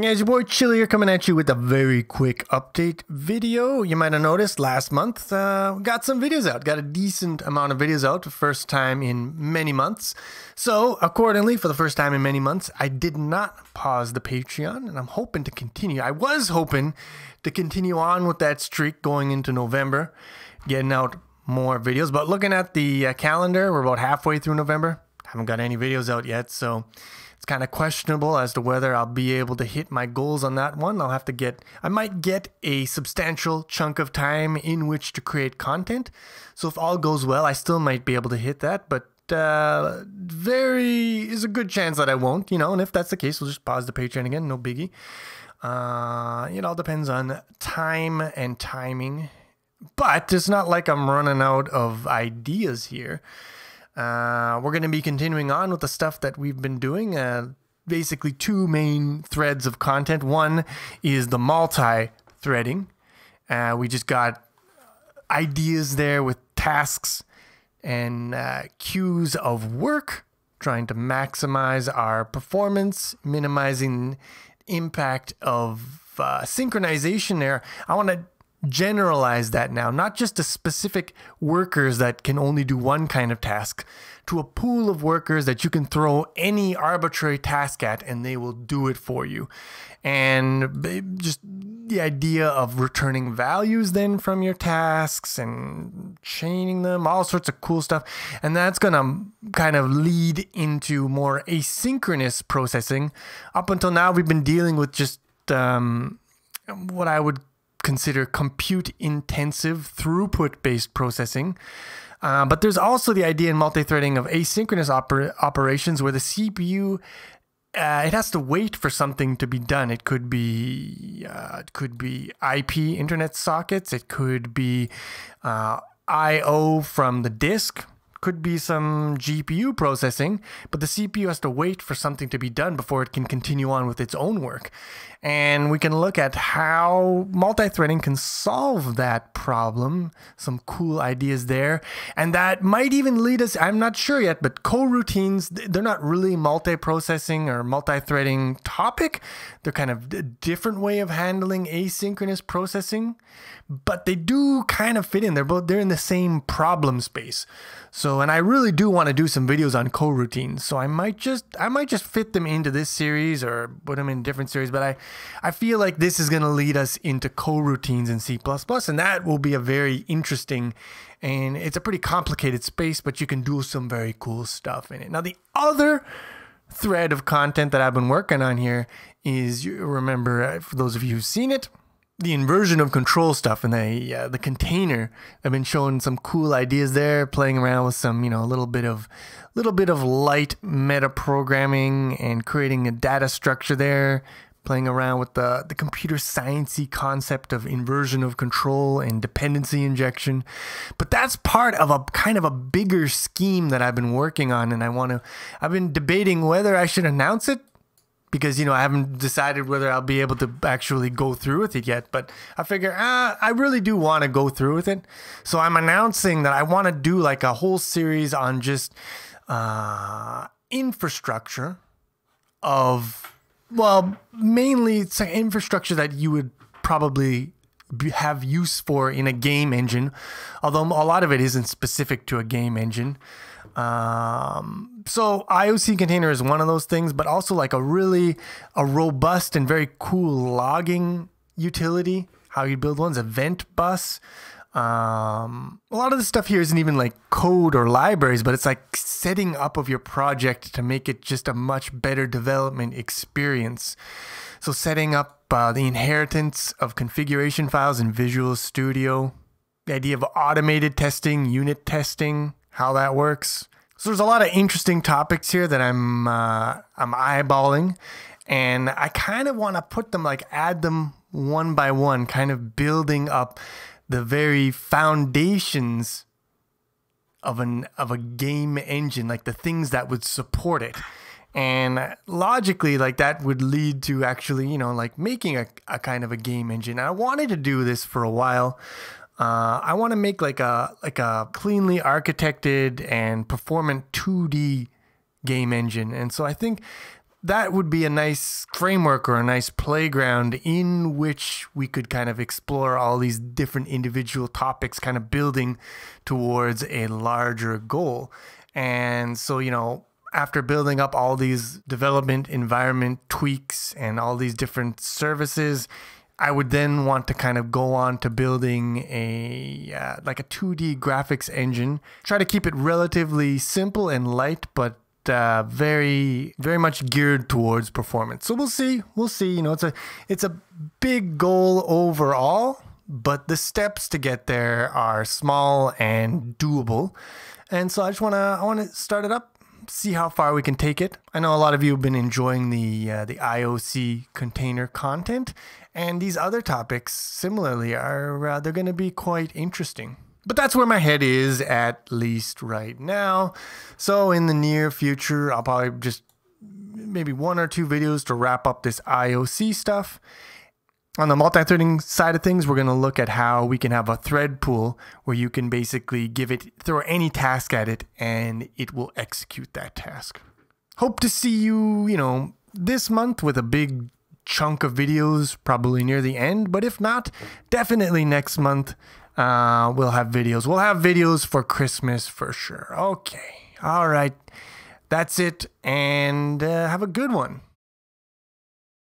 Yeah, it's your boy Chili here coming at you with a very quick update video. You might have noticed last month, got some videos out. Got a decent amount of videos out, first time in many months. So accordingly, for the first time in many months, I did not pause the Patreon, and I'm hoping to continue. I was hoping to continue on with that streak going into November, getting out more videos. But looking at the calendar, we're about halfway through November. Haven't got any videos out yet, so it's kind of questionable as to whether I'll be able to hit my goals on that one. I might get a substantial chunk of time in which to create content. So if all goes well, I still might be able to hit that, but is a good chance that I won't, and if that's the case, we'll just pause the Patreon again, no biggie. It all depends on time and timing, but it's not like I'm running out of ideas here. We're going to be continuing on with the stuff that we've been doing. Basically, two main threads of content. One is the multi-threading. We just got ideas there with tasks and queues of work, trying to maximize our performance, minimizing impact of synchronization there. I want to generalize that now, not just to specific workers that can only do one kind of task, to a pool of workers that you can throw any arbitrary task at and they will do it for you. And just the idea of returning values then from your tasks and chaining them, all sorts of cool stuff. And that's going to kind of lead into more asynchronous processing. Up until now, we've been dealing with just what I would consider compute intensive throughput based processing. But there's also the idea in multi-threading of asynchronous operations where the CPU it has to wait for something to be done. It could be IP internet sockets. It could be I/O from the disk. Could be some GPU processing, but the CPU has to wait for something to be done before it can continue on with its own work. And we can look at how multi-threading can solve that problem. Some cool ideas there. And that might even lead us, I'm not sure yet, but coroutines, they're not really multi-processing or multi-threading topic. They're kind of a different way of handling asynchronous processing, but they do kind of fit in. They're in the same problem space. So, and I really do want to do some videos on coroutines. So I might just fit them into this series or put them in different series. But I feel like this is going to lead us into coroutines in C++, and that will be a very interesting, and it's a pretty complicated space, but you can do some very cool stuff in it. Now, the other thread of content that I've been working on here is, you remember, for those of you who've seen it, the inversion of control stuff and the container. I've been showing some cool ideas there, playing around with some, a little bit of light meta programming and creating a data structure there, playing around with the computer sciencey concept of inversion of control and dependency injection. But that's part of a kind of a bigger scheme that I've been working on, and I've been debating whether I should announce it, because, I haven't decided whether I'll be able to actually go through with it yet. But I figure, I really do want to go through with it. So I'm announcing that I want to do like a whole series on just infrastructure of, well, mainly it's infrastructure that you would probably have use for in a game engine, although a lot of it isn't specific to a game engine. So IOC container is one of those things, but also like a robust and very cool logging utility. How you build one's event bus. A lot of the stuff here isn't even like code or libraries, but it's like setting up of your project to make it just a much better development experience. So setting up the inheritance of configuration files in Visual Studio, the idea of automated testing, unit testing, how that works. So there's a lot of interesting topics here that I'm eyeballing, and I kind of want to add them one by one, kind of building up the very foundations of a game engine, like the things that would support it. And logically, like that would lead to actually, like making a kind of a game engine. And I wanted to do this for a while. I want to make like a cleanly architected and performant 2D game engine. And so I think that would be a nice framework or a nice playground in which we could kind of explore all these different individual topics, kind of building towards a larger goal. And so, after building up all these development environment tweaks and all these different services, I would then want to kind of go on to building like a 2D graphics engine. Try to keep it relatively simple and light, but very, very much geared towards performance. So we'll see. It's a big goal overall, but the steps to get there are small and doable. And so I want to start it up, see how far we can take it. I know a lot of you have been enjoying the IOC container content, and these other topics similarly are they're going to be quite interesting. But that's where my head is, at least right now. So in the near future, I'll probably just maybe 1 or 2 videos to wrap up this IOC stuff. On the multi-threading side of things, we're going to look at how we can have a thread pool where you can basically throw any task at it and it will execute that task. Hope to see you, this month with a big chunk of videos, probably near the end. But if not, definitely next month we'll have videos. We'll have videos for Christmas for sure. Okay. All right. That's it. And have a good one.